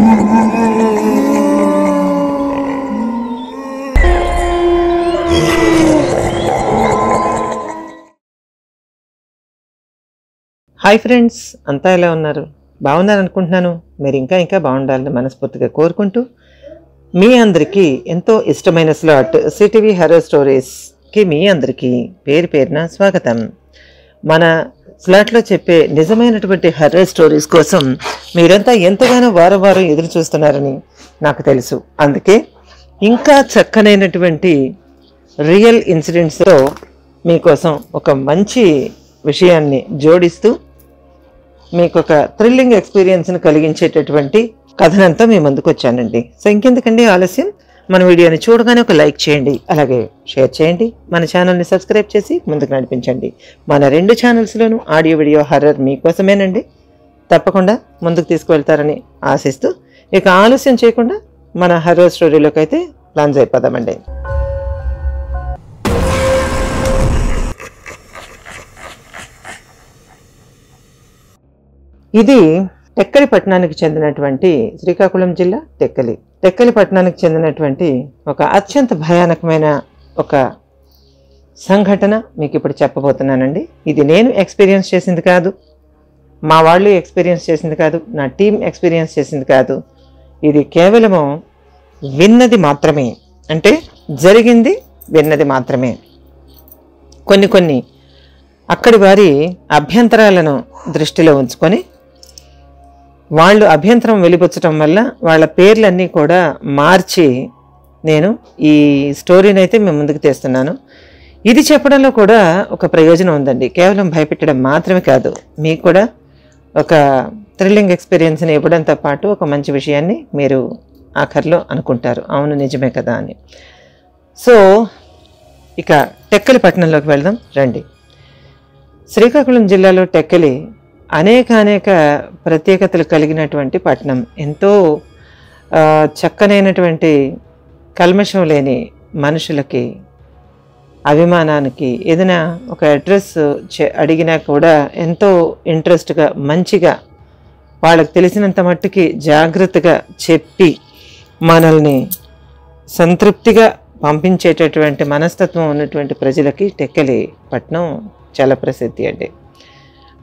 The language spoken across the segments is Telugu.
హాయ్ ఫ్రెండ్స్, అంతా ఎలా ఉన్నారు? బాగున్నారు అనుకుంటున్నాను. మీరు ఇంకా బాగుండాలని మనస్ఫూర్తిగా కోరుకుంటూ మీ అందరికీ ఎంతో ఇష్టమైన స్లాట్ సిటీవీ హర్రర్ స్టోరీస్కి మీ అందరికీ పేరు పేరున స్వాగతం. మన స్లాట్లో చెప్పే నిజమైనటువంటి హర్రర్ స్టోరీస్ కోసం మీరంతా ఎంతగానో వారం ఎదురు చూస్తున్నారని నాకు తెలుసు. అందుకే ఇంకా చక్కనైనటువంటి రియల్ ఇన్సిడెంట్స్తో మీకోసం ఒక మంచి విషయాన్ని జోడిస్తూ మీకు ఒక థ్రిల్లింగ్ ఎక్స్పీరియన్స్ని కలిగించేటటువంటి కథనంతో మీ ముందుకు వచ్చానండి. సో ఇంకెందుకండి ఆలస్యం, మన వీడియోని చూడగానే ఒక లైక్ చేయండి, అలాగే షేర్ చేయండి, మన ఛానల్ని సబ్స్క్రైబ్ చేసి ముందుకు నడిపించండి. మన 2 ఛానల్స్లోనూ ఆడియో వీడియో హర్రర్ మీకోసమేనండి. తప్పకుండా ముందుకు తీసుకువెళ్తారని ఆశిస్తూ ఇక ఆలస్యం చేయకుండా మన హర్రర్ స్టోరీలోకి అయితే ప్లాన్స్ అయిపోదామండి. ఇది టెక్కలి పట్టణానికి చెందినటువంటి శ్రీకాకుళం జిల్లా టెక్కలి పట్టణానికి చెందినటువంటి ఒక అత్యంత భయానకమైన ఒక సంఘటన మీకు ఇప్పుడు చెప్పబోతున్నానండి. ఇది నేను ఎక్స్పీరియన్స్ చేసింది కాదు, మా వాళ్ళు ఎక్స్పీరియన్స్ చేసింది కాదు, నా టీం ఎక్స్పీరియన్స్ చేసింది కాదు. ఇది కేవలము విన్నది మాత్రమే, అంటే జరిగింది విన్నది మాత్రమే. కొన్ని అక్కడి వారి అభ్యంతరాలను దృష్టిలో ఉంచుకొని వాళ్ళు అభ్యంతరం వెలిపుచ్చటం వల్ల వాళ్ళ పేర్లన్నీ కూడా మార్చి నేను ఈ స్టోరీని అయితే మేము ముందుకు తెస్తున్నాను. ఇది చెప్పడంలో కూడా ఒక ప్రయోజనం ఉందండి. కేవలం భయపెట్టడం మాత్రమే కాదు, మీకు కూడా ఒక థ్రిల్లింగ్ ఎక్స్పీరియన్స్ని ఇవ్వడంతో పాటు ఒక మంచి విషయాన్ని మీరు ఆఖరిలో అనుకుంటారు, అవును నిజమే కదా అని. సో ఇక టెక్కలి పట్టణంలోకి వెళ్దాం రండి. శ్రీకాకుళం జిల్లాలో టెక్కలి అనేక ప్రత్యేకతలు కలిగినటువంటి పట్టణం. ఎంతో చక్కనైనటువంటి కల్మషం లేని మనుషులకి, అభిమానానికి, ఏదైనా ఒక అడ్రస్ అడిగినా కూడా ఎంతో ఇంట్రెస్ట్గా మంచిగా వాళ్ళకి తెలిసినంత మట్టుకి జాగ్రత్తగా చెప్పి మనల్ని సంతృప్తిగా పంపించేటటువంటి మనస్తత్వం ఉన్నటువంటి ప్రజలకి టెక్కలి పట్టణం చాలా ప్రసిద్ధి అండి.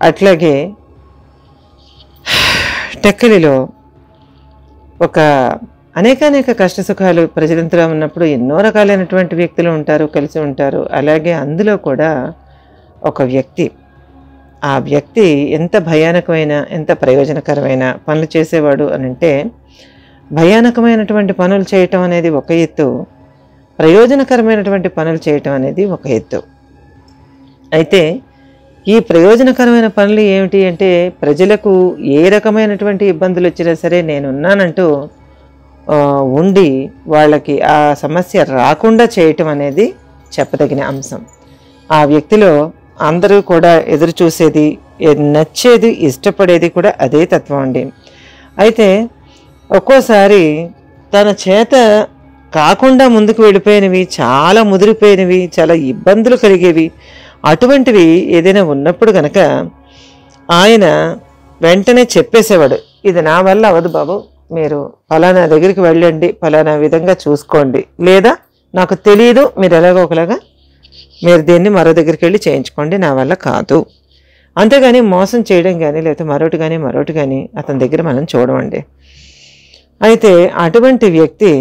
అట్లాగే టెక్కలిలో ఒక అనేక కష్టసుఖాలు ప్రజలంతా ఉన్నప్పుడు ఎన్నో రకాలైనటువంటి వ్యక్తులు ఉంటారు, కలిసి ఉంటారు. అలాగే అందులో కూడా ఒక వ్యక్తి, ఆ వ్యక్తి ఎంత భయానకమైన ఎంత ప్రయోజనకరమైన పనులు చేసేవాడు అని అంటే, భయానకమైనటువంటి పనులు చేయటం అనేది ఒక ఎత్తు, ప్రయోజనకరమైనటువంటి పనులు చేయటం అనేది ఒక ఎత్తు. అయితే ఈ ప్రయోజనకరమైన పనులు ఏమిటి అంటే, ప్రజలకు ఏ రకమైనటువంటి ఇబ్బందులు వచ్చినా సరే నేనున్నానంటూ ఉండి వాళ్ళకి ఆ సమస్య రాకుండా చేయటం అనేది చెప్పదగిన అంశం. ఆ వ్యక్తిలో అందరూ కూడా ఎదురు చూసేది, నచ్చేది, ఇష్టపడేది కూడా అదే తత్వం అండి. అయితే ఒక్కోసారి తన చేత కాకుండా ముందుకు వెళ్ళిపోయినవి, చాలా ముదిరిపోయినవి, చాలా ఇబ్బందులు కలిగేవి, అటువంటివి ఏదైనా ఉన్నప్పుడు కనుక ఆయన వెంటనే చెప్పేసేవాడు, ఇది నా వల్ల అవ్వదు బాబు, మీరు ఫలానా దగ్గరికి వెళ్ళండి, ఫలానా విధంగా చూసుకోండి, లేదా నాకు తెలియదు, మీరు ఎలాగో ఒకలాగా మీరు దీన్ని మరో దగ్గరికి వెళ్ళి చేయించుకోండి, నా వల్ల కాదు. అంతేగాని మోసం చేయడం కానీ లేకపోతే మరొకటి కానీ అతని దగ్గర మనం చూడమండి. అయితే అటువంటి వ్యక్తి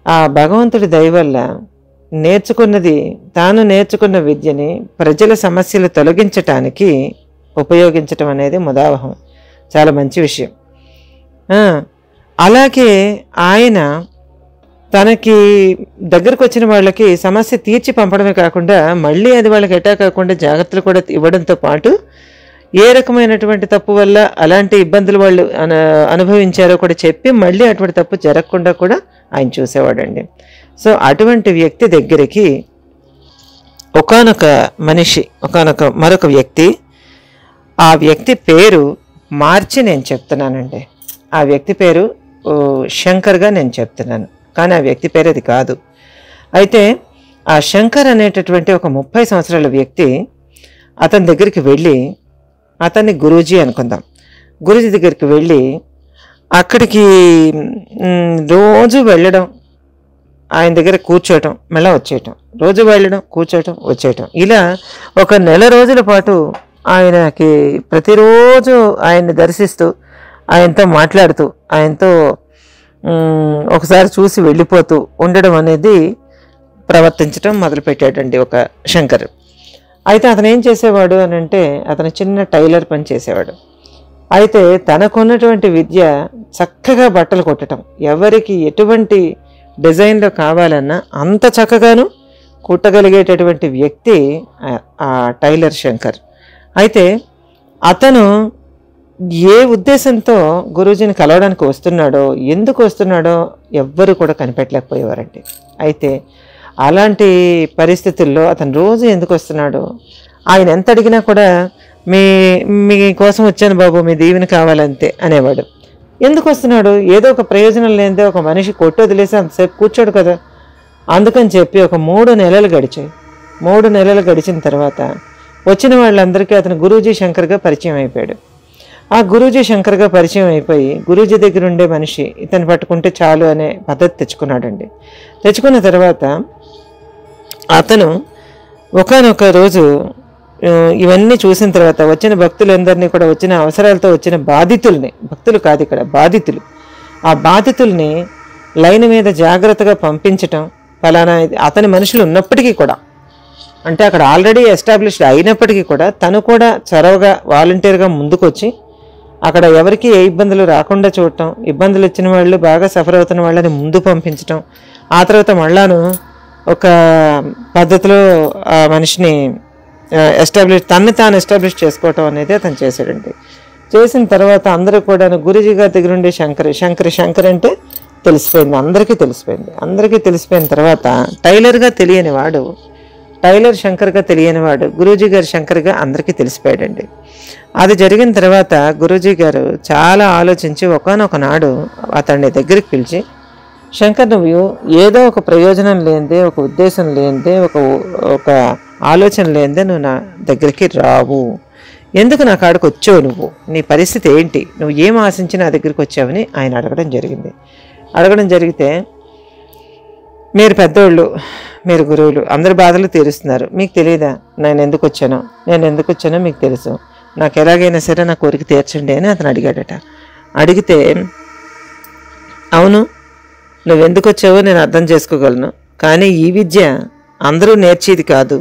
ఆ భగవంతుడి దయ వల్ల తాను నేర్చుకున్న విద్యని ప్రజల సమస్యలు తొలగించటానికి ఉపయోగించటం అనేది ముదావహం, చాలా మంచి విషయం. అలాగే ఆయన తనకి దగ్గరకు వచ్చిన వాళ్ళకి సమస్య తీర్చి పంపడమే కాకుండా మళ్ళీ అది వాళ్ళకి అటాక్ కాకుండా జాగ్రత్తలు కూడా ఇవ్వడంతో పాటు ఏ రకమైనటువంటి తప్పు వల్ల అలాంటి ఇబ్బందులు వాళ్ళు అనుభవించారో కూడా చెప్పి మళ్ళీ అటువంటి తప్పు జరగకుండా కూడా ఆయన చూసేవాడండి. సో అటువంటి వ్యక్తి దగ్గరికి మరొక వ్యక్తి, ఆ వ్యక్తి పేరు మార్చి నేను చెప్తున్నానండి. ఆ వ్యక్తి పేరు శంకర్గా నేను చెప్తున్నాను, కానీ ఆ వ్యక్తి పేరు అది కాదు. అయితే ఆ శంకర్ అనేటటువంటి ఒక 30 సంవత్సరాల వ్యక్తి అతని దగ్గరికి వెళ్ళి, అతన్ని గురూజీ అనుకుందాం, గురూజీ దగ్గరికి వెళ్ళి అక్కడికి రోజు వెళ్ళడం, ఆయన దగ్గర కూర్చోవటం, మళ్ళీ వచ్చేయటం, రోజు వెళ్ళడం, కూర్చోవటం, వచ్చేయటం, ఇలా ఒక నెల రోజుల పాటు ఆయనకి ప్రతిరోజు ఆయన్ని దర్శిస్తూ, ఆయనతో మాట్లాడుతూ, ఆయనతో ఒకసారి చూసి వెళ్ళిపోతూ ఉండడం అనేది ప్రవర్తించడం మొదలుపెట్టాడండి ఒక శంకర్. అయితే అతను ఏం చేసేవాడు అని అంటే, అతను చిన్న టైలర్ పని చేసేవాడు. అయితే తనకున్నటువంటి విద్య చక్కగా బట్టలు కుట్టడం, ఎవరికి ఎటువంటి డిజైన్లో కావాలన్నా అంత చక్కగాను కుట్టగలిగేటటువంటి వ్యక్తి ఆ టైలర్ శంకర్. అయితే అతను ఏ ఉద్దేశంతో గురూజీని కలవడానికి వస్తున్నాడో, ఎందుకు వస్తున్నాడో ఎవ్వరు కూడా కనిపెట్టలేకపోయేవారండి. అయితే అలాంటి పరిస్థితుల్లో అతను రోజు ఎందుకు వస్తున్నాడో, ఆయన ఎంత అడిగినా కూడా మీ కోసం వచ్చాను బాబు, మీ దీవెన కావాలంతే అనేవాడు. ఎందుకు వస్తున్నాడు? ఏదో ఒక ప్రయోజనం లేనిదే ఒక మనిషి కొట్టు వదిలేసి అంతసేపు కూర్చోడు కదా. అందుకని చెప్పి ఒక 3 నెలలు గడిచాయి. 3 నెలలు గడిచిన తర్వాత వచ్చిన వాళ్ళందరికీ అతను గురూజీ శంకర్గా పరిచయం అయిపోయాడు. ఆ గురూజీ శంకర్గా పరిచయం అయిపోయి గురూజీ దగ్గర ఉండే మనిషి ఇతను పట్టుకుంటే చాలు అనే పద్ధతి తెచ్చుకున్నాడండి. తెచ్చుకున్న తర్వాత అతను ఒకానొక రోజు ఇవన్నీ చూసిన తర్వాత వచ్చిన భక్తులందరినీ కూడా, వచ్చిన అవసరాలతో వచ్చిన బాధితుల్ని, భక్తులు కాదు ఇక్కడ బాధితులు, ఆ బాధితుల్ని లైన్ మీద జాగ్రత్తగా పంపించటం, ఫలానా అతని మనుషులు ఉన్నప్పటికీ కూడా, అంటే అక్కడ ఆల్రెడీ ఎస్టాబ్లిష్డ్ అయినప్పటికీ కూడా తను కూడా చొరవగా వాలంటీర్గా ముందుకొచ్చి అక్కడ ఎవరికి ఏ ఇబ్బందులు రాకుండా చూడటం, ఇబ్బందులు వచ్చిన వాళ్ళు, బాగా సఫర్ అవుతున్న వాళ్ళని ముందు పంపించటం, ఆ తర్వాత మళ్ళాను ఒక పద్ధతిలో ఆ మనిషిని తన్ని తాను ఎస్టాబ్లిష్ చేసుకోవటం అనేది అతను చేశాడండి. చేసిన తర్వాత అందరూ కూడా గురూజీ గారి దగ్గర ఉండే శంకర్ అంటే తెలిసిపోయింది, అందరికీ తెలిసిపోయిన తర్వాత టైలర్ శంకర్గా తెలియనివాడు గురూజీ గారి శంకర్గా అందరికీ తెలిసిపోయాడండి. అది జరిగిన తర్వాత గురూజీ గారు చాలా ఆలోచించి ఒకానొక నాడు అతన్ని దగ్గరికి పిలిచి, శంకర్, నువ్వు ఏదో ఒక ప్రయోజనం లేనిదే, ఒక ఉద్దేశం లేనిదే, ఒక ఆలోచన లేనిదే నువ్వు నా దగ్గరికి రావు. ఎందుకు నా కాడికి వచ్చావు? నువ్వు నీ పరిస్థితి ఏంటి? నువ్వు ఏం ఆశించి నా దగ్గరికి వచ్చావని ఆయన అడగడం జరిగితే, మీరు పెద్దోళ్ళు, మీరు గురువులు, అందరి బాధలు తీరుస్తున్నారు, మీకు తెలియదా నేను ఎందుకు వచ్చానో మీకు తెలుసు, నాకు ఎలాగైనా సరే నా కోరిక తీర్చండి అని అతను అడిగాడట. అడిగితే, అవును, నువ్వెందుకు వచ్చావో నేను అర్థం చేసుకోగలను, కానీ ఈ విద్య అందరూ నేర్చేది కాదు,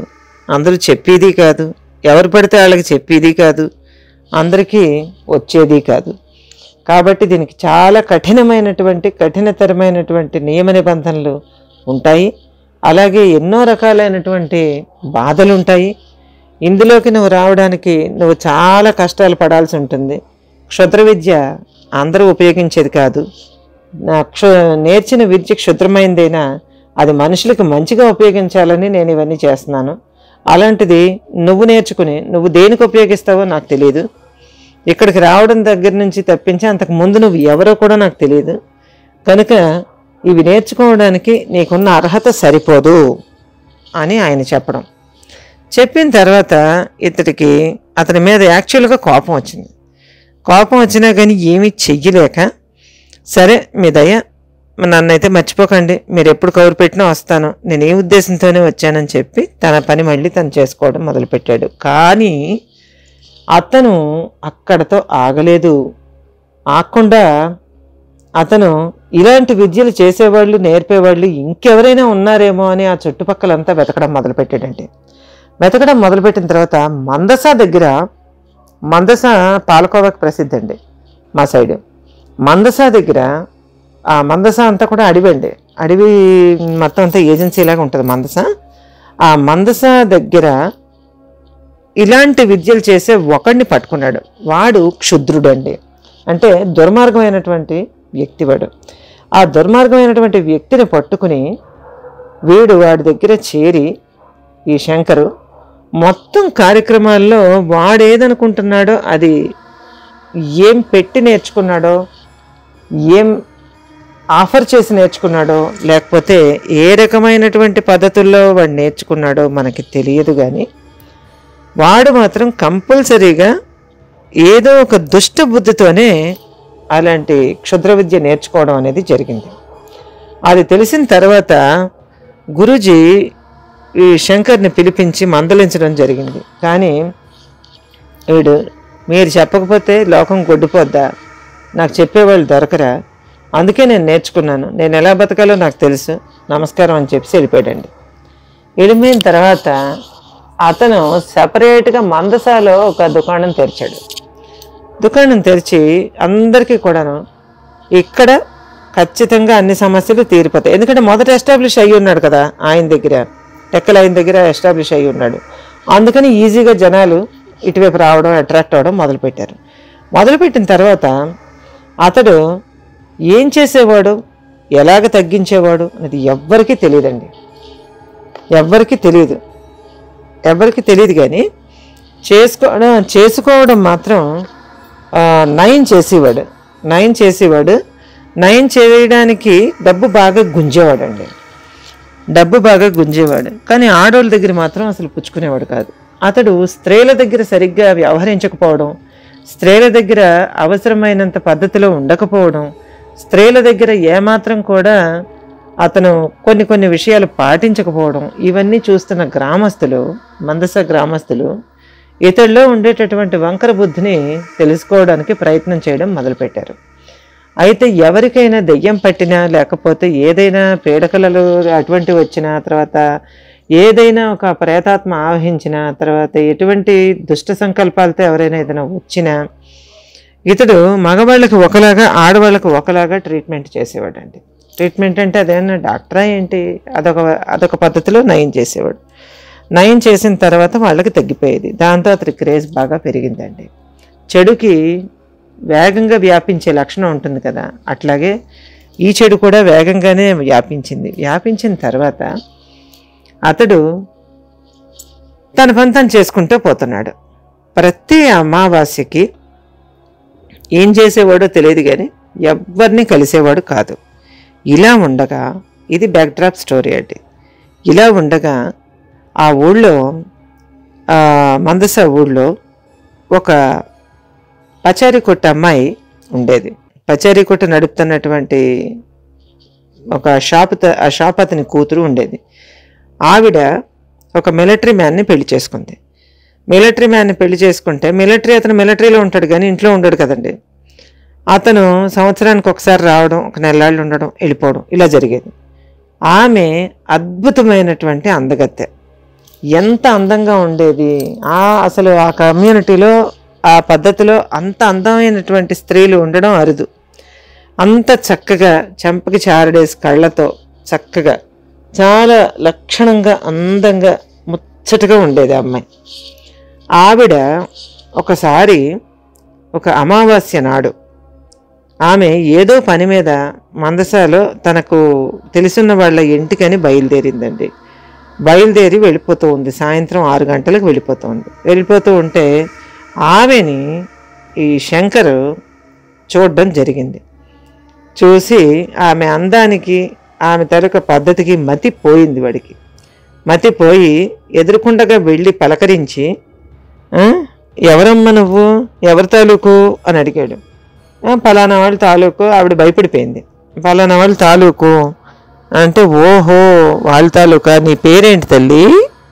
అందరూ చెప్పేది కాదు, ఎవరు పడితే వాళ్ళకి చెప్పేది కాదు, అందరికీ వచ్చేది కాదు. కాబట్టి దీనికి చాలా కఠినతరమైనటువంటి నియమ నిబంధనలు ఉంటాయి. అలాగే ఎన్నో రకాలైనటువంటి బాధలు ఉంటాయి. ఇందులోకి నువ్వు రావడానికి నువ్వు చాలా కష్టాలు పడాల్సి ఉంటుంది. క్షుద్ర విద్య అందరూ ఉపయోగించేది కాదు. నేర్చిన విద్య క్షుద్రమైందైనా అది మనుషులకు మంచిగా ఉపయోగించాలని నేను ఇవన్నీ చేస్తున్నాను. అలాంటిది నువ్వు నేర్చుకుని నువ్వు దేనికి ఉపయోగిస్తావో నాకు తెలియదు. ఇక్కడికి రావడం దగ్గర నుంచి తప్పించి అంతకు ముందు నువ్వు ఎవరో కూడా నాకు తెలియదు. కనుక ఇవి నేర్చుకోవడానికి నీకున్న అర్హత సరిపోదు అని ఆయన చెప్పిన తర్వాత అతని మీద యాక్చువల్గా కోపం వచ్చింది. కోపం వచ్చినా కానీ ఏమీ చెయ్యలేక, సరే మీ దయ, నన్నైతే మర్చిపోకండి, మీరు ఎప్పుడు కౌరు పెట్టినా వస్తాను, నేను ఏ ఉద్దేశంతోనే వచ్చానని చెప్పి తన పని మళ్ళీ తను చేసుకోవడం మొదలుపెట్టాడు. కానీ అతను అక్కడతో ఆగలేదు. ఆగకుండా అతను ఇలాంటి విద్యలు చేసేవాళ్ళు, నేర్పేవాళ్ళు ఇంకెవరైనా ఉన్నారేమో అని ఆ చుట్టుపక్కలంతా వెతకడం మొదలుపెట్టాడండి. వెతకడం మొదలుపెట్టిన తర్వాత మందస పాలకోవాకి ప్రసిద్ధి అండి మా సైడు. మందస అంతా కూడా అడవి మొత్తం అంతా ఏజెన్సీ లాగా ఉంటుంది మందస. ఆ మందస దగ్గర ఇలాంటి విద్యలు చేసే ఒకడిని పట్టుకున్నాడు. వాడు క్షుద్రుడు అండి, అంటే దుర్మార్గమైనటువంటి వ్యక్తి వాడు. ఆ దుర్మార్గమైనటువంటి వ్యక్తిని పట్టుకుని వాడి దగ్గర చేరి ఈ శంకరు మొత్తం కార్యక్రమాల్లో వాడేదనుకుంటున్నాడో, అది ఏం పెట్టి నేర్చుకున్నాడో, ఏం ఆఫర్ చేసి నేర్చుకున్నాడో, లేకపోతే ఏ రకమైనటువంటి పద్ధతుల్లో వాడు నేర్చుకున్నాడో మనకి తెలియదు. కానీ వాడు మాత్రం కంపల్సరీగా ఏదో ఒక దుష్ట బుద్ధితోనే అలాంటి క్షుద్ర విద్య నేర్చుకోవడం అనేది జరిగింది. అది తెలిసిన తర్వాత గురూజీ ఈ శంకర్ని పిలిపించి మందలించడం జరిగింది. కానీ వీడు, మీరు చెప్పకపోతే లోకం గొడ్డిపోద్దా, నాకు చెప్పేవాళ్ళు దొరకరా, అందుకే నేను నేర్చుకున్నాను, నేను ఎలా బతకాలో నాకు తెలుసు, నమస్కారం అని చెప్పి వెళ్ళిపోయాడండి. వెళ్ళిపోయిన తర్వాత అతను సపరేట్గా మందసాలో ఒక దుకాణం తెరిచాడు. దుకాణం తెరిచి అందరికీ కూడాను ఇక్కడ ఖచ్చితంగా అన్ని సమస్యలు తీరిపోతాయి. ఎందుకంటే మొదట ఎస్టాబ్లిష్ అయ్యి ఉన్నాడు కదా ఆయన దగ్గర, టెక్కల ఆయన దగ్గర ఎస్టాబ్లిష్ అయ్యి ఉన్నాడు. అందుకని ఈజీగా జనాలు ఇటువైపు రావడం, అట్రాక్ట్ అవ్వడం మొదలుపెట్టారు. మొదలుపెట్టిన తర్వాత అతడు ఏం చేసేవాడు, ఎలాగ తగ్గించేవాడు అనేది ఎవ్వరికీ తెలియదండి. ఎవ్వరికీ తెలియదు. కానీ చేసుకోవడం మాత్రం నయం చేసేవాడు. నయం చేయడానికి డబ్బు బాగా గుంజేవాడు. కానీ ఆడవాళ్ళ దగ్గర మాత్రం అసలు పుచ్చుకునేవాడు కాదు. అతడు స్త్రీల దగ్గర సరిగ్గా వ్యవహరించకపోవడం, స్త్రీల దగ్గర అవసరమైనంత పద్ధతిలో ఉండకపోవడం, స్త్రీల దగ్గర ఏమాత్రం కూడా అతను కొన్ని విషయాలు పాటించకపోవడం, ఇవన్నీ చూస్తున్న మందస గ్రామస్తులు ఇతడిలో ఉండేటటువంటి వంకర బుద్ధిని తెలుసుకోవడానికి ప్రయత్నం చేయడం మొదలుపెట్టారు. అయితే ఎవరికైనా దెయ్యం పట్టినా, లేకపోతే ఏదైనా పీడకలలు అటువంటివి వచ్చినా, తర్వాత ఏదైనా ఒక ప్రేతాత్మ ఆవహించిన తర్వాత, ఎటువంటి దుష్ట సంకల్పాలతో ఎవరైనా ఏదైనా వచ్చినా, ఇతడు మగవాళ్ళకి ఒకలాగా, ఆడవాళ్ళకి ఒకలాగా ట్రీట్మెంట్ చేసేవాడండి. ట్రీట్మెంట్ అంటే అదేమన్నా డాక్టరా ఏంటి, అదొక పద్ధతిలో నయం చేసేవాడు. నయం చేసిన తర్వాత వాళ్ళకి తగ్గిపోయేది. దాంతో అతడి క్రేజ్ బాగా పెరిగిందండి. చెడుకి వేగంగా వ్యాపించే లక్షణం ఉంటుంది కదా, అట్లాగే ఈ చెడు కూడా వేగంగానే వ్యాపించిన తర్వాత అతడు తన పని తను చేసుకుంటూ పోతున్నాడు. ప్రతి అమావాస్యకి ఏం చేసేవాడో తెలియదు, కానీ ఎవరిని కలిసేవాడు కాదు. ఇలా ఉండగా, ఇది బ్యాక్డ్రాప్ స్టోరీ అండి. ఇలా ఉండగా ఆ ఊళ్ళో, మందస ఊళ్ళో ఒక పచారీ కొట్టు అమ్మాయి ఉండేది. పచారీ కొట్టు నడుపుతున్నటువంటి ఒక ఆ షాప్ అతని కూతురు ఉండేది. ఆవిడ ఒక మిలిటరీ మ్యాన్ని పెళ్లి చేసుకుంది. అతను మిలిటరీలో ఉంటాడు కానీ ఇంట్లో ఉండడు కదండి. అతను సంవత్సరానికి ఒకసారి రావడం, ఒక నెలలాళ్ళు ఉండడం, వెళ్ళిపోవడం, ఇలా జరిగేది. ఆమె అద్భుతమైనటువంటి అందగత్తె. ఎంత అందంగా ఉండేది! అసలు ఆ కమ్యూనిటీలో, ఆ పద్ధతిలో అంత అందమైనటువంటి స్త్రీలు ఉండడం అరుదు. అంత చక్కగా చెంపకి చారడేసి కళ్ళతో చక్కగా చాలా లక్షణంగా, అందంగా, ముచ్చటగా ఉండేది ఆ అమ్మాయి. ఆవిడ ఒకసారి ఒక అమావాస్య నాడు ఆమె ఏదో పని మీద మందసాలో తనకు తెలిసిన వాళ్ళ ఇంటికని బయలుదేరిందండి. బయలుదేరి వెళ్ళిపోతూ ఉంది. సాయంత్రం 6 గంటలకు వెళ్ళిపోతూ ఉంటే ఆమెని ఈ శంకర్ చూడడం జరిగింది. చూసి ఆమె అందానికి, ఆమె తరక పద్ధతికి మతిపోయింది. వాడికి మతిపోయి ఎదురుకుండగా వెళ్ళి పలకరించి, ఎవరమ్మ నువ్వు, ఎవరి తాలూకు అని అడిగాడు. పలానా వాళ్ళ తాలూకు. ఆవిడ భయపడిపోయింది. పలానా వాళ్ళ తాలూకు అంటే, ఓహో వాళ్ళ తాలూకా, నీ పేరేంటి తల్లి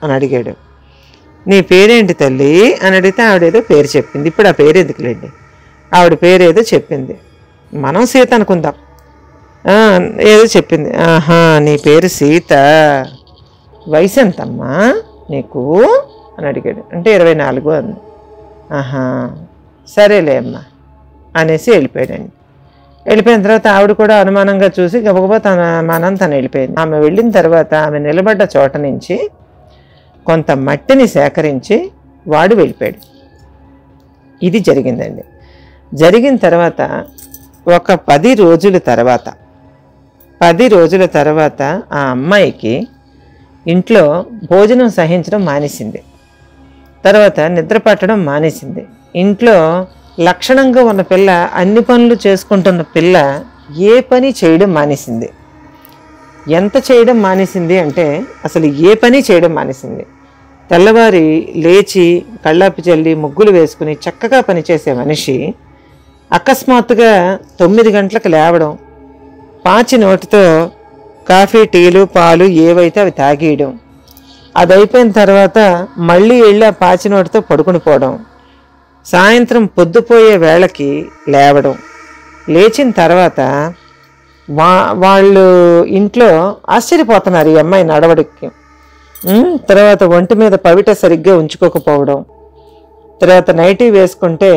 అని అడిగాడు. నీ పేరేంటి తల్లి అని అడిగితే ఆవిడేదో పేరు చెప్పింది. ఇప్పుడు ఆ పేరు ఎందుకులేండి, ఆవిడ పేరేదో చెప్పింది. మనం సీత అనుకుందాం. ఏదో చెప్పింది. ఆహా, నీ పేరు సీత, వయసు ఎంతమ్మా నీకు అని అడిగాడు. అంటే 24 అంది. ఆహా, సరేలే అమ్మా అనేసి వెళ్ళిపోయాడండి. వెళ్ళిపోయిన తర్వాత ఆవిడ కూడా అనుమానంగా చూసి గబగబా తన మానం తను వెళ్ళిపోయింది. ఆమె వెళ్ళిన తర్వాత ఆమె నిలబడ్డ చోట నుంచి కొంత మట్టిని సేకరించి వాడు వెళ్ళిపోయాడు. ఇది జరిగిందండి. జరిగిన తర్వాత ఒక 10 రోజుల తర్వాత ఆ అమ్మాయికి ఇంట్లో భోజనం సహించడం మానేసింది. తర్వాత నిద్ర పట్టడం మానేసింది. ఇంట్లో లక్షణంగా ఉన్న పిల్ల, అన్ని పనులు చేసుకుంటున్న పిల్ల ఏ పని చేయడం మానేసింది. ఎంత చేయడం మానేసింది అంటే అసలు ఏ పని చేయడం మానేసింది. తెల్లవారి లేచి కళ్ళాపి చల్లి ముగ్గులు వేసుకుని చక్కగా పనిచేసే మనిషి అకస్మాత్తుగా 9 గంటలకు లేవడం, పాచి నోటితో కాఫీ, టీలు, పాలు ఏవైతే అవి తాగేయడం, అది అయిపోయిన తర్వాత మళ్ళీ వెళ్ళి ఆ పాచి నోటితో పడుకుని పోవడం, సాయంత్రం పొద్దుపోయే వేళకి లేవడం, లేచిన తర్వాత వాళ్ళు ఇంట్లో ఆశ్చర్యపోతున్నారు ఈ అమ్మాయి నడవడికి. తర్వాత ఒంటి మీద పవిట సరిగ్గా ఉంచుకోకపోవడం, తర్వాత నైటీ వేసుకుంటే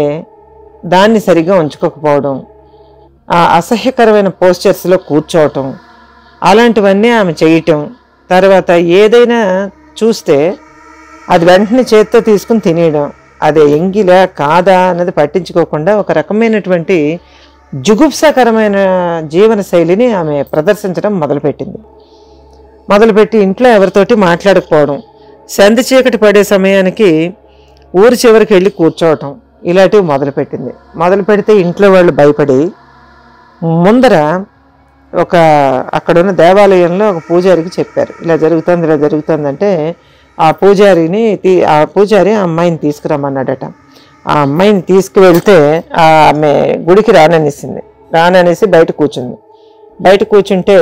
దాన్ని సరిగ్గా ఉంచుకోకపోవడం, ఆ అసహ్యకరమైన పోస్చర్స్లో కూర్చోవటం, అలాంటివన్నీ ఆమె చేయటం. తర్వాత ఏదైనా చూస్తే అది వెంటనే చేత్తో తీసుకుని తినేయడం, అదే ఎంగిలా కాదా అన్నది పట్టించుకోకుండా ఒక రకమైనటువంటి జుగుప్సాకరమైన జీవన శైలిని ఆమె ప్రదర్శించడం మొదలుపెట్టి ఇంట్లో ఎవరితోటి మాట్లాడకపోవడం, సంధి చీకటి పడే సమయానికి ఊరి చివరికి వెళ్ళి కూర్చోవటం, ఇలాంటివి మొదలు పెడితే ఇంట్లో వాళ్ళు భయపడి ముందర అక్కడున్న దేవాలయంలో ఒక పూజారికి చెప్పారు, ఇలా జరుగుతుందంటే ఆ పూజారి ఆ అమ్మాయిని తీసుకురమ్మన్నాడట. ఆ అమ్మాయిని తీసుకువెళ్తే ఆమె గుడికి రాననేసి బయట కూర్చుంటే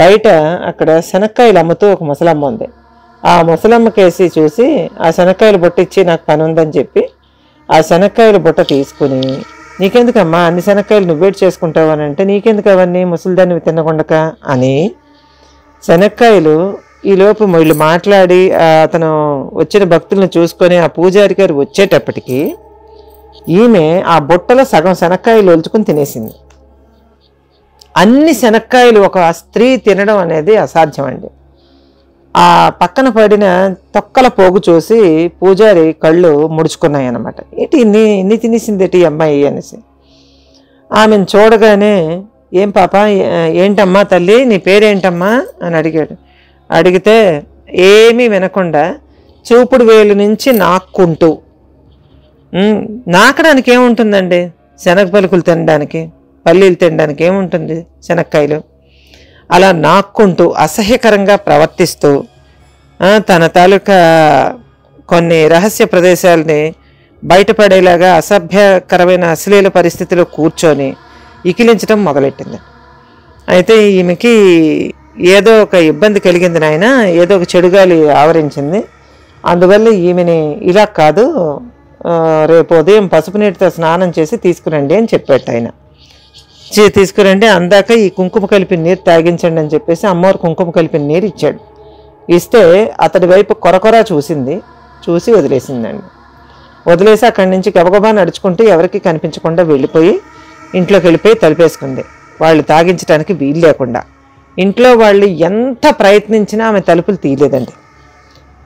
బయట అక్కడ శనక్కాయలు అమ్ముతూ ఒక ముసలమ్మ ఉంది. ఆ ముసలమ్మకేసి చూసి ఆ శనక్కాయల బుట్ట ఇచ్చి నాకు పని ఉందని చెప్పి ఆ శనక్కాయల బుట్ట తీసుకుని, నీకెందుకమ్మా అన్ని శనక్కాయలు నువ్వేటి చేసుకుంటావు అని అంటే, నీకెందుకు అవన్నీ ముసలిదాన్ని తినకుండక అని శనక్కాయలు ఈలోపు వీళ్ళు మాట్లాడి అతను వచ్చిన భక్తులను చూసుకొని ఆ పూజారి గారు వచ్చేటప్పటికి ఈమె ఆ బుట్టలో సగం శనక్కాయలు ఒలుచుకుని తినేసింది. అన్ని శనక్కాయలు ఒక స్త్రీ తినడం అనేది అసాధ్యం అండి. ఆ పక్కన పడిన తొక్కల పోగు చూసి పూజారి కళ్ళు ముడుచుకున్నాయి అన్నమాట. ఇన్ని తినేసింది ఈ అమ్మాయి అనేసి ఆమెను చూడగానే, ఏం పాప, ఏంటమ్మా తల్లి, నీ పేరేంటమ్మా అని అడిగితే ఏమీ వినకుండా చూపుడు వేలు నుంచి నాక్కుంటూ, నాకడానికి ఏముంటుందండి, శనగ పలుకులు తినడానికి, పల్లీలు తినడానికి ఏముంటుంది, శనక్కాయలు, అలా నాక్కుంటూ అసహ్యకరంగా ప్రవర్తిస్తూ తన తాలూకా కొన్ని రహస్య ప్రదేశాలని బయటపడేలాగా అసభ్యకరమైన అశ్లీల పరిస్థితిలో కూర్చొని ఇకిలించడం మొదలెట్టింది. అయితే ఈమెకి ఏదో ఒక ఇబ్బంది కలిగింది నాయన, ఏదో ఒక చెడుగాలి ఆవరించింది, అందువల్ల ఈమెని ఇలా కాదు, రేపు ఉదయం పసుపు నీటితో స్నానం చేసి తీసుకురండి అని చెప్పాడు ఆయన. తీసుకురండి, అందాక ఈ కుంకుమ కలిపిన నీరు తాగించండి అని చెప్పేసి అమ్మవారు కుంకుమ కలిపిన నీరు ఇచ్చాడు. ఇస్తే అతడి వైపు కొరకొరా చూసి వదిలేసిందండి. వదిలేసి అక్కడి నుంచి గబగబా నడుచుకుంటూ ఎవరికి కనిపించకుండా ఇంట్లోకి వెళ్ళిపోయి తలుపేసుకుంది, వాళ్ళు తాగించడానికి వీలు లేకుండా. ఇంట్లో వాళ్ళు ఎంత ప్రయత్నించినా ఆమె తలుపులు తీయలేదండి.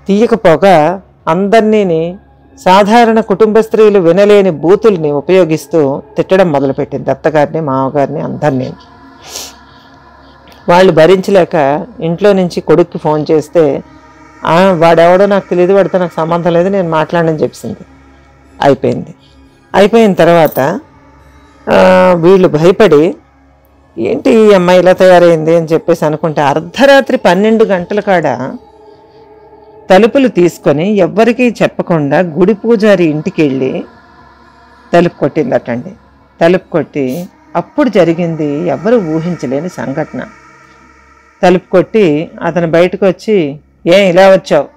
తీయకపోగా అందరినీ సాధారణ కుటుంబ స్త్రీలు వినలేని బూతుల్ని ఉపయోగిస్తూ తిట్టడం మొదలుపెట్టింది, అత్తగారిని, మామగారిని, అందరినీ. వాళ్ళు భరించలేక ఇంట్లో నుంచి కొడుక్కి ఫోన్ చేస్తే, వాడెవడో నాకు తెలియదు, వాడితో నాకు సంబంధం లేదు, నేను మాట్లాడనని చెప్పింది. అయిపోయిన తర్వాత వీళ్ళు భయపడి, ఏంటి ఈ అమ్మాయి ఇలా తయారైంది అని చెప్పేసి అనుకుంటే అర్ధరాత్రి 12 గంటల కాడ తలుపులు తీసుకొని ఎవ్వరికీ చెప్పకుండా గుడి పూజారి ఇంటికి వెళ్ళి తలుపు కొట్టిందటండి. తలుపు కొట్టి అప్పుడు జరిగింది ఎవ్వరూ ఊహించలేని సంఘటన. తలుపు కొట్టి అతను బయటకు వచ్చి, ఇలా వచ్చావు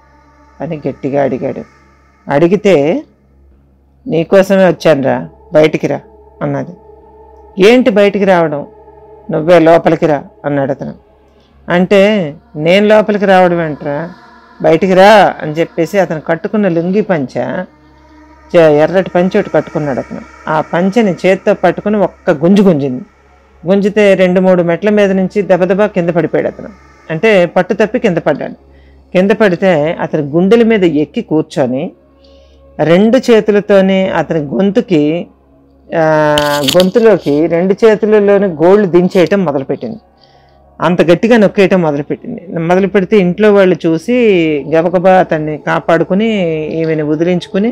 అని గట్టిగా అడిగాడు. అడిగితే, నీకోసమే వచ్చానురా, బయటికి రా అన్నది. ఏంటి బయటికి రావడం, నువ్వే లోపలికి రా అన్నాడు అతను. అంటే నేను లోపలికి రావడం ఏంట్రా, బయటికి రా అని చెప్పేసి అతను కట్టుకున్న లుంగి పంచ, ఎర్రటి పంచె ఒకటి కట్టుకున్నాడు అతను. ఆ పంచెని చేత్తో పట్టుకుని ఒక్క గుంజితే 2-3 మెట్ల మీద నుంచి దెబ్బ కింద పడిపోయాడు అతను. అంటే పట్టు తప్పి కింద పడ్డాడు. కింద పడితే అతని గుండెల మీద ఎక్కి కూర్చొని 2 చేతులతోనే అతని గొంతులోకి 2 చేతులలోని గోళ్ళు దించేయటం మొదలుపెట్టింది. అంత గట్టిగా నొక్కేయటం మొదలుపెడితే ఇంట్లో వాళ్ళు చూసి గబగబా అతన్ని కాపాడుకుని ఈమెను వదిలించుకుని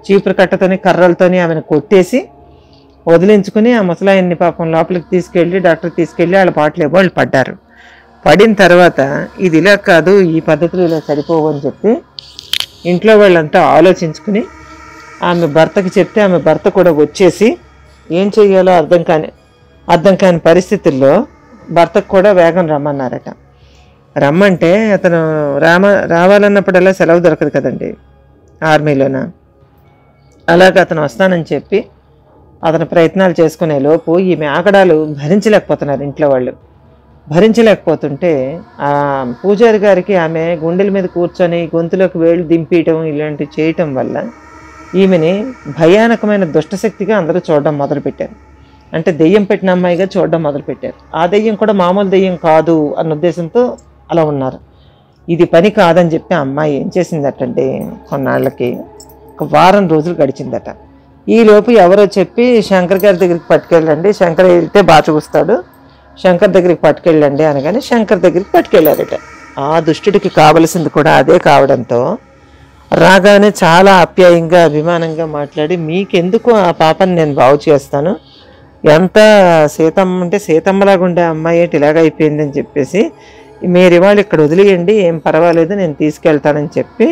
చీపురు కట్టతోని కర్రలతోని ఆమెను కొట్టేసి వదిలించుకుని ఆ ముసలాయన్ని పాపం లోపలికి తీసుకెళ్ళి డాక్టర్ తీసుకెళ్ళి వాళ్ళ పాటలు వాళ్ళు పడ్డారు. పడిన తర్వాత ఇది ఇలా కాదు, ఈ పద్ధతులు ఇలా సరిపోవు అని చెప్పి ఇంట్లో వాళ్ళంతా ఆలోచించుకుని ఆమె భర్తకి చెప్తే ఆమె భర్త కూడా వచ్చేసి ఏం చెయ్యాలో అర్థం కాని పరిస్థితుల్లో భర్తకు కూడా వేగం రమ్మన్నారట. రమ్మంటే అతను రావాలన్నప్పుడల్లా సెలవు దొరకదు కదండి ఆర్మీలోన. అలాగే అతను వస్తానని చెప్పి అతను ప్రయత్నాలు చేసుకునే లోపు ఈమె ఆగడాలు భరించలేకపోతున్నారు ఇంట్లో వాళ్ళు. భరించలేకపోతుంటే ఆ పూజారి గారికి ఆమె గుండెల మీద కూర్చొని గొంతులోకి వేళ్ళు దింపేయటం ఇలాంటివి చేయటం వల్ల ఈమెని భయానకమైన దుష్టశక్తిగా అందరూ చూడడం మొదలుపెట్టారు. అంటే దెయ్యం పెట్టిన అమ్మాయిగా చూడడం మొదలుపెట్టారు. ఆ దెయ్యం కూడా మామూలు దెయ్యం కాదు అన్న ఉద్దేశంతో అలా ఉన్నారు. ఇది పని కాదని చెప్పి ఆ అమ్మాయి ఏం చేసిందటండి, కొన్నాళ్ళకి ఒక వారం రోజులు గడిచిందట. ఈలోపు ఎవరో చెప్పి శంకర్ గారి దగ్గరికి పట్టుకెళ్ళండి, శంకర్ వెళ్తే బాగా చూస్తాడు, శంకర్ దగ్గరికి పట్టుకెళ్ళండి అనగానే శంకర్ దగ్గరికి పట్టుకెళ్ళారట. ఆ దుష్టుడికి కావలసింది కూడా అదే కావడంతో రాగానే చాలా ఆప్యాయంగా అభిమానంగా మాట్లాడి, మీకెందుకు ఆ పాపని నేను బాగు చేస్తాను, ఎంత సీతమ్మ అంటే సీతమ్మలాగా ఉండే అమ్మాయి ఏంటి ఇలాగ అయిపోయిందని చెప్పేసి, మీరు ఇవాళ ఇక్కడ వదిలేయండి, ఏం పర్వాలేదు నేను తీసుకెళ్తానని చెప్పి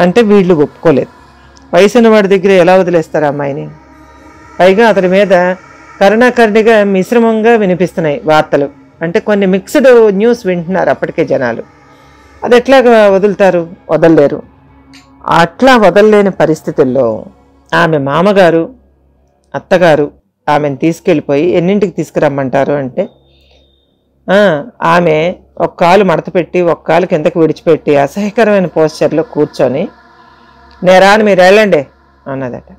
అంటే వీళ్ళు ఒప్పుకోలేదు. వయసున్న వాడి దగ్గర ఎలా వదిలేస్తారు అమ్మాయిని? పైగా అతని మీద కరుణాకరుణిగా మిశ్రమంగా వినిపిస్తున్నాయి వార్తలు. అంటే కొన్ని మిక్స్డ్ న్యూస్ వింటున్నారు అప్పటికే జనాలు. అది ఎట్లాగా వదులుతారు? వదలలేరు. అట్లా వదలలేని పరిస్థితుల్లో ఆమె మామగారు అత్తగారు ఆమెను తీసుకెళ్ళిపోయి ఎన్నింటికి తీసుకురమ్మంటారు అంటే ఆమె ఒక కాలు మడత పెట్టి ఒక కాలు కిందకి విడిచిపెట్టి అసహ్యకరమైన పోస్చర్లో కూర్చొని నేరాని మీరు వెళ్ళండి అన్నదట.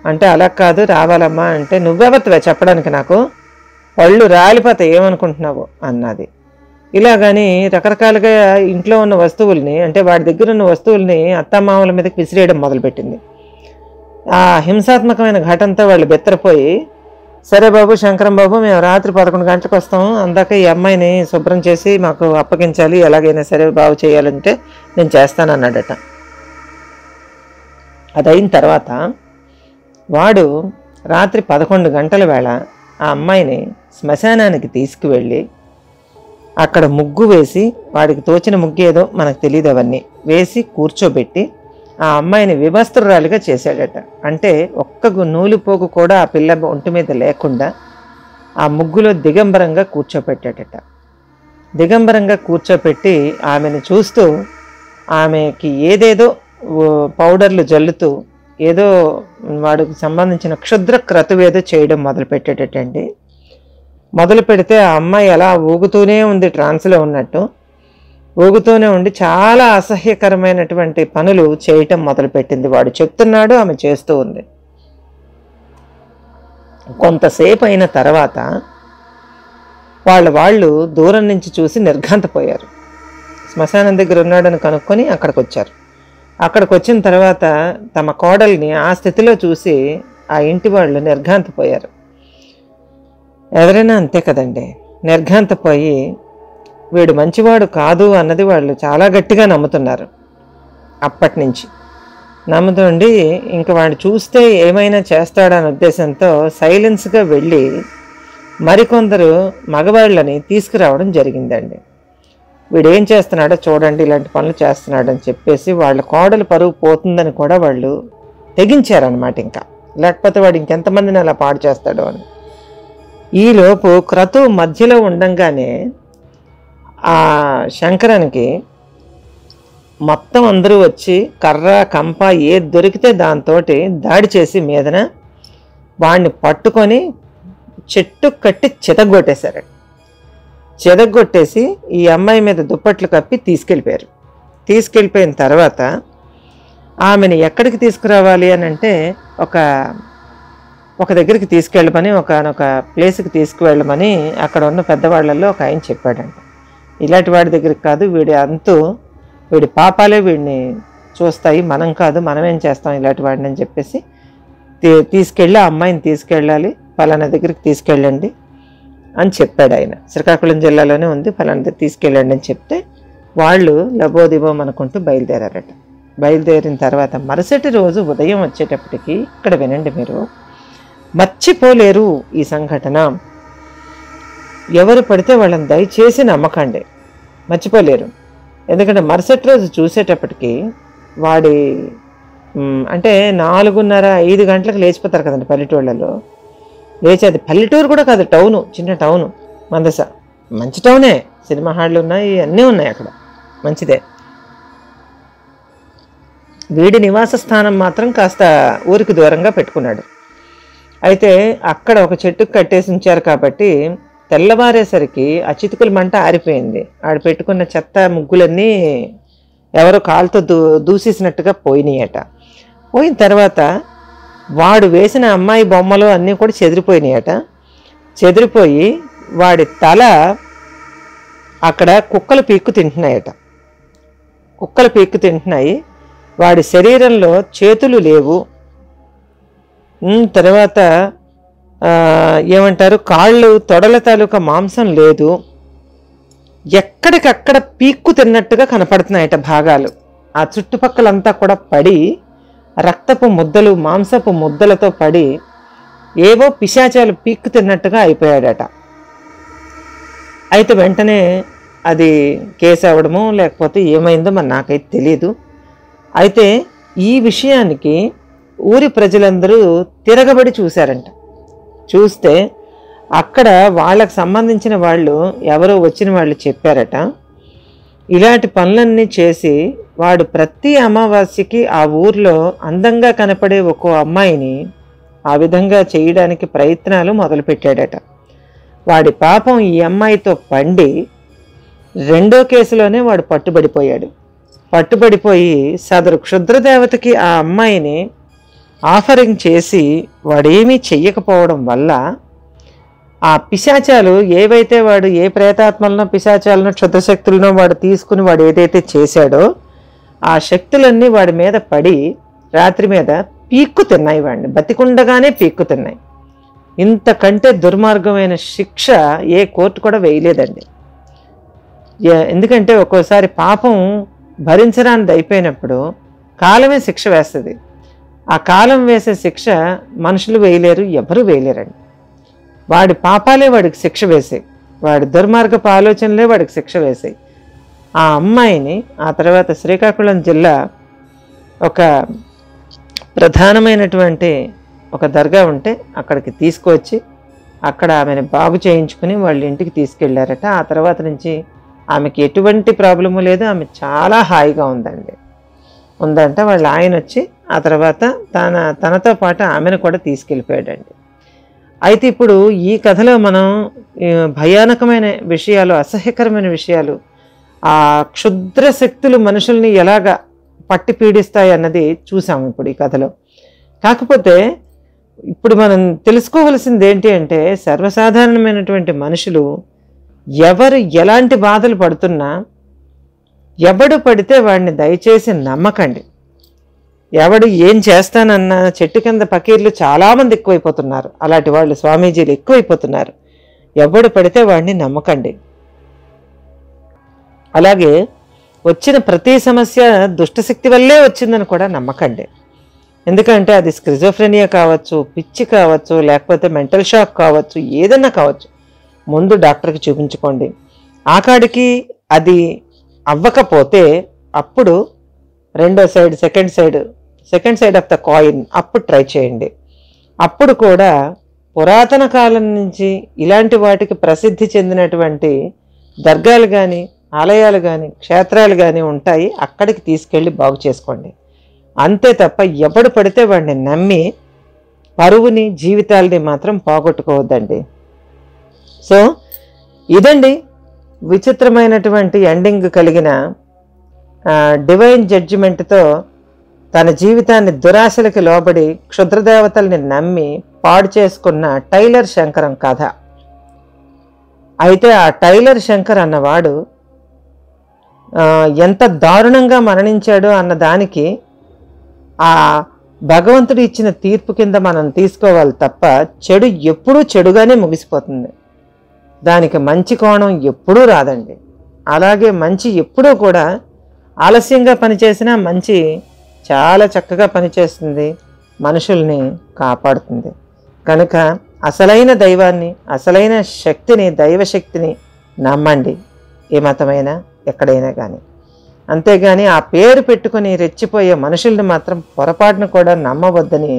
అంటే అలా కాదు రావాలమ్మా అంటే, నువ్వెవరివే చెప్పడానికి, నాకు పళ్ళు రాలిపోతాయి ఏమనుకుంటున్నావు అన్నది. ఇలాగని రకరకాలుగా ఇంట్లో ఉన్న వస్తువుల్ని అంటే వాడి దగ్గర ఉన్న వస్తువుల్ని అత్తమామల మీదకి విసిరేయడం మొదలుపెట్టింది. ఆ హింసాత్మకమైన ఘటనతో వాళ్ళు బెత్తరపోయి, సరే బాబు శంకరం బాబు మేము రాత్రి 11 గంటలకు వస్తాము, అందాక ఈ అమ్మాయిని శుభ్రం చేసి మాకు అప్పగించాలి, ఎలాగైనా సరే బాగు చేయాలంటే నేను చేస్తానన్నాడట. అదైన తర్వాత వాడు రాత్రి 11 గంటల వేళ ఆ అమ్మాయిని శ్మశానానికి తీసుకువెళ్ళి అక్కడ ముగ్గు వేసి, వాడికి తోచిన ముగ్గు ఏదో మనకు తెలియదు, అవన్నీ వేసి కూర్చోబెట్టి ఆ అమ్మాయిని వివస్త్రురాలిగా చేశాడట. అంటే ఒక్క నూలుపోగు కూడా ఆ పిల్ల ఒంటి మీద లేకుండా ఆ ముగ్గులో దిగంబరంగా కూర్చోపెట్టాడట. దిగంబరంగా కూర్చోపెట్టి ఆమెను చూస్తూ ఆమెకి ఏదేదో పౌడర్లు జల్లుతూ ఏదో వాడికి సంబంధించిన క్షుద్ర క్రతువేదో చేయడం మొదలుపెట్టేటండి. మొదలు పెడితే ఆ అమ్మాయి అలా ఊగుతూనే ఉంది, ట్రాన్స్లో ఉన్నట్టు ఊగుతూనే ఉండి చాలా అసహ్యకరమైనటువంటి పనులు చేయటం మొదలుపెట్టింది. వాడు చెప్తున్నాడు, ఆమె చేస్తూ ఉంది. కొంతసేపు అయిన తర్వాత వాళ్ళు దూరం నుంచి చూసి నిర్ఘాంతపోయారు. శ్మశానం దగ్గర ఉన్నాడని కనుక్కొని అక్కడికి వచ్చారు. అక్కడికి వచ్చిన తర్వాత తమ కోడల్ని ఆ స్థితిలో చూసి ఆ ఇంటి వాళ్ళు నిర్ఘాంతపోయారు. ఎవరైనా అంతే కదండి, నిర్ఘాంతపోయి వీడు మంచివాడు కాదు అన్నది వాళ్ళు చాలా గట్టిగా నమ్ముతున్నారు. అప్పటి నుంచి నమ్ముతుండి ఇంక వాడిని చూస్తే ఏమైనా చేస్తాడనే ఉద్దేశంతో సైలెన్స్గా వెళ్ళి మరికొందరు మగవాళ్ళని తీసుకురావడం జరిగిందండి. వీడేం చేస్తున్నాడో చూడండి, ఇలాంటి పనులు చేస్తున్నాడని చెప్పేసి వాళ్ళ కోడలు పరువు పోతుందని కూడా వాళ్ళు తెగించారనమాట. ఇంకా లేకపోతే వాడు ఇంకెంతమందిని అలా పాడు చేస్తాడో అని. ఈలోపు క్రతు మధ్యలో ఉండంగానే ఆ శంకరానికి మొత్తం అందరూ వచ్చి కర్ర కంప ఏది దొరికితే దాంతో దాడి చేసి మీదన వాడిని పట్టుకొని చెట్టు కట్టి చితగొట్టేశారు. చితగొట్టేసి ఈ అమ్మాయి మీద దుప్పట్లు కప్పి తీసుకెళ్ళిపోయారు. తీసుకెళ్ళిపోయిన తర్వాత ఆమెను ఎక్కడికి తీసుకురావాలి అని అంటే ఒక దగ్గరికి తీసుకెళ్ళమని ఒక ప్లేస్కి తీసుకువెళ్ళమని అక్కడ ఉన్న పెద్దవాళ్ళల్లో ఒక ఆయన చెప్పాడంట. ఇలాంటి వాడి దగ్గరికి కాదు, వీడి పాపాలే వీడిని చూస్తాయి, మనం కాదు, మనమేం చేస్తాం ఇలాంటి వాడిని అని చెప్పేసి తీసుకెళ్ళి ఆ అమ్మాయిని తీసుకెళ్ళాలి, ఫలానా దగ్గరికి తీసుకెళ్ళండి అని చెప్పాడు ఆయన. శ్రీకాకుళం జిల్లాలోనే ఉంది, ఫలానా దగ్గర తీసుకెళ్ళండి అని చెప్తే వాళ్ళు లబోదిబోం అనుకుంటూ బయలుదేరారట. బయలుదేరిన తర్వాత మరుసటి రోజు ఉదయం వచ్చేటప్పటికి, ఇక్కడ వినండి మీరు, మర్చిపోలేరు ఈ సంఘటన. ఎవరు పడితే వాళ్ళని దయచేసి నమ్మకండి, మర్చిపోలేరు. ఎందుకంటే మరుసటి రోజు చూసేటప్పటికి వాడి అంటే 4:30-5 గంటలకు లేచిపోతారు కదండి పల్లెటూళ్ళలో. లేచి, అది పల్లెటూరు కూడా కాదు, టౌను, చిన్న టౌను మందస. మంచి టౌనే, సినిమా హాళ్ళు ఉన్నాయి, అన్నీ ఉన్నాయి అక్కడ, మంచిదే. వీడి నివాస స్థానం మాత్రం కాస్త ఊరికి దూరంగా పెట్టుకున్నాడు. అయితే అక్కడ ఒక చెట్టుకు కట్టేసి ఉంచారు కాబట్టి తెల్లవారేసరికి ఆ చితుకుల మంట ఆరిపోయింది. ఆడ పెట్టుకున్న చెత్త ముగ్గులన్నీ ఎవరో కాలుతో దూసేసినట్టుగా పోయినాయట. పోయిన తర్వాత వాడు వేసిన అమ్మాయి బొమ్మలు అన్నీ కూడా చెదిరిపోయినాయట. చెదిరిపోయి వాడి తల అక్కడ కుక్కలు పీక్కు తింటున్నాయట. కుక్కలు పీక్కు తింటున్నాయి. వాడి శరీరంలో చేతులు లేవు. తర్వాత ఏమంటారు, కాళ్ళు, తొడల తాలూకా మాంసం లేదు. ఎక్కడికక్కడ పీక్కు తిన్నట్టుగా కనపడుతున్నాయట భాగాలు. ఆ చుట్టుపక్కలంతా కూడా పడి రక్తపు ముద్దలు, మాంసపు ముద్దలతో పడి ఏవో పిశాచాలు పీక్కు తిన్నట్టుగా అయిపోయాడట. అయితే వెంటనే అది కేసు అవ్వడమో లేకపోతే ఏమైందో మరి నాకైతే తెలియదు. అయితే ఈ విషయానికి ఊరి ప్రజలందరూ తిరగబడి చూశారంట. చూస్తే అక్కడ వాళ్ళకు సంబంధించిన వాళ్ళు ఎవరో వచ్చిన వాళ్ళు చెప్పారట, ఇలాంటి పనులన్నీ చేసి వాడు ప్రతి అమావాస్యకి ఆ ఊర్లో అందంగా కనపడే ఒక్కో అమ్మాయిని ఆ విధంగా చేయడానికి ప్రయత్నాలు మొదలుపెట్టాడట. వాడి పాపం ఈ అమ్మాయితో పండి 2వ కేసులోనే వాడు పట్టుబడిపోయాడు. పట్టుబడిపోయి సదరు క్షుద్రదేవతకి ఆ అమ్మాయిని ఆఫరింగ్ చేసి వాడేమీ చెయ్యకపోవడం వల్ల ఆ పిశాచాలు ఏవైతే వాడు ఏ ప్రేతాత్మలను, పిశాచాలను, క్షుద్రశక్తులను వాడు తీసుకుని వాడు ఏదైతే చేశాడో ఆ శక్తులన్నీ వాడి మీద పడి రాత్రి మీద పీక్కు తిన్నాయి. వాడిని బతికుండగానే పీక్కు తిన్నాయి. ఇంతకంటే దుర్మార్గమైన శిక్ష ఏ కోర్టు కూడా వేయలేదండి. ఎందుకంటే ఒక్కోసారి పాపం భరించడానికి అయిపోయినప్పుడు కాలమే శిక్ష వేస్తుంది. ఆ కాలం వేసే శిక్ష మనుషులు వేయలేరు, ఎవరు వేయలేరండి. వాడి పాపాలే వాడికి శిక్ష వేసాయి, వాడి దుర్మార్గపు ఆలోచనలే వాడికి శిక్ష వేసాయి. ఆ అమ్మాయిని ఆ తర్వాత శ్రీకాకుళం జిల్లా ఒక ప్రధానమైనటువంటి ఒక దర్గా ఉంటే అక్కడికి తీసుకువచ్చి అక్కడ ఆమెను బాగు చేయించుకుని వాళ్ళ ఇంటికి తీసుకెళ్లారట. ఆ తర్వాత నుంచి ఆమెకి ఎటువంటి ప్రాబ్లము లేదు, ఆమె చాలా హాయిగా ఉందంట. వాళ్ళ ఆయన వచ్చి ఆ తర్వాత తనతో పాటు ఆమెను కూడా తీసుకెళ్ళిపోయాడండి. అయితే ఇప్పుడు ఈ కథలో మనం భయానకమైన విషయాలు, అసహ్యకరమైన విషయాలు, ఆ క్షుద్ర శక్తులు మనుషుల్ని ఎలాగా పట్టి పీడిస్తాయి అన్నది చూసాము ఇప్పుడు ఈ కథలో. కాకపోతే ఇప్పుడు మనం తెలుసుకోవలసింది ఏంటి అంటే, సర్వసాధారణమైనటువంటి మనుషులు ఎవరు ఎలాంటి బాధలు పడుతున్నా ఎవడు పడితే వాడిని దయచేసి నమ్మకండి. ఎవడు ఏం చేస్తానన్న చెట్టు కింద ఫకీర్లు చాలామంది ఎక్కువైపోతున్నారు, అలాంటి వాళ్ళు స్వామీజీలు ఎక్కువైపోతున్నారు. ఎవడు పడితే వాడిని నమ్మకండి. అలాగే వచ్చిన ప్రతి సమస్య దుష్టశక్తి వల్లే వచ్చిందని కూడా నమ్మకండి. ఎందుకంటే అది స్కిజోఫ్రెనియా కావచ్చు, పిచ్చి కావచ్చు, లేకపోతే మెంటల్ షాక్ కావచ్చు, ఏదన్నా కావచ్చు. ముందు డాక్టర్కి చూపించుకోండి. ఆ కాడికి అది అవ్వకపోతే అప్పుడు రెండో side, second side of the coin అప్పుడు ట్రై చేయండి. అప్పుడు కూడా పురాతన కాలం నుంచి ఇలాంటి వాటికి ప్రసిద్ధి చెందినటువంటి దర్గాలు కానీ, ఆలయాలు కానీ, క్షేత్రాలు కానీ ఉంటాయి. అక్కడికి తీసుకెళ్ళి బాగు చేసుకోండి. అంతే తప్ప ఎవడు పడితే వాడిని నమ్మి పరువుని, జీవితాలని మాత్రం పోగొట్టుకోవద్దండి. సో ఇదండి విచిత్రమైనటువంటి ఎండింగ్ కలిగిన డివైన్ జడ్జిమెంట్తో తన జీవితాన్ని దురాశలకి లోబడి క్షుద్రదేవతల్ని నమ్మి పాడు చేసుకున్న టైలర్ శంకరం కథ. అయితే ఆ టైలర్ శంకర్ అన్నవాడు ఎంత దారుణంగా మరణించాడు అన్న దానికి ఆ భగవంతుడు ఇచ్చిన తీర్పు కింద మనం తీసుకోవాలి తప్ప, చెడు ఎప్పుడూ చెడుగానే ముగిసిపోతుంది. దానికి మంచి కోణం ఎప్పుడూ రాదండి. అలాగే మంచి ఎప్పుడూ కూడా ఆలస్యంగా పనిచేసినా మంచి చాలా చక్కగా పనిచేస్తుంది, మనుషుల్ని కాపాడుతుంది. కనుక అసలైన దైవాన్ని, అసలైన శక్తిని, దైవశక్తిని నమ్మండి, ఏ మతమైనా ఎక్కడైనా కానీ. అంతేగాని ఆ పేరు పెట్టుకొని రెచ్చిపోయే మనుషుల్ని మాత్రం పొరపాటును కూడా నమ్మవద్దని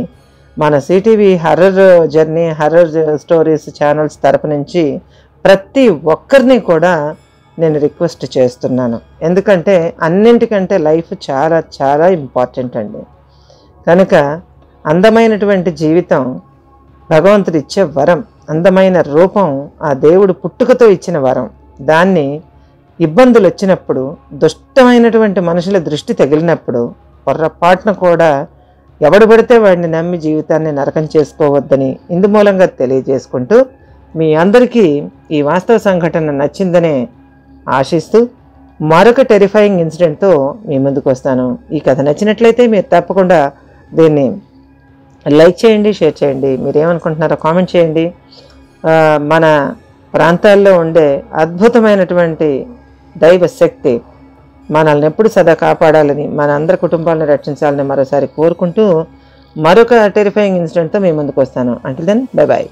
మన CTV horror journey, horror stories channels తరపు నుంచి ప్రతి ఒక్కరిని కూడా నేను రిక్వెస్ట్ చేస్తున్నాను. ఎందుకంటే అన్నింటికంటే లైఫ్ చాలా చాలా ఇంపార్టెంట్ అండి. కనుక అందమైనటువంటి జీవితం భగవంతుడు ఇచ్చే వరం, అందమైన రూపం ఆ దేవుడు పుట్టుకతో ఇచ్చిన వరం. దాన్ని ఇబ్బందులు వచ్చినప్పుడు, దుష్టమైనటువంటి మనుషుల దృష్టి తగిలినప్పుడు పొర్రపాటున కూడా ఎవడు పడితే వాడిని నమ్మి జీవితాన్ని నరకం చేసుకోవద్దని ఇందు మూలంగా తెలియజేసుకుంటూ మీ అందరికీ ఈ వాస్తవ సంఘటన నచ్చిందనే ఆశిస్తూ మరొక టెరిఫైయింగ్ ఇన్సిడెంట్తో మీ ముందుకు వస్తాను. ఈ కథ నచ్చినట్లయితే మీరు తప్పకుండా దీన్ని లైక్ చేయండి, షేర్ చేయండి. మీరేమనుకుంటున్నారో కామెంట్ చేయండి. మన ప్రాంతాల్లో ఉండే అద్భుతమైనటువంటి దైవ శక్తి మనల్ని ఎప్పుడు సదా కాపాడాలని, మన అందరి కుటుంబాలను రక్షించాలని మరోసారి కోరుకుంటూ మరొక టెరిఫైయింగ్ ఇన్సిడెంట్తో మీ ముందుకు వస్తాను. Until then bye bye.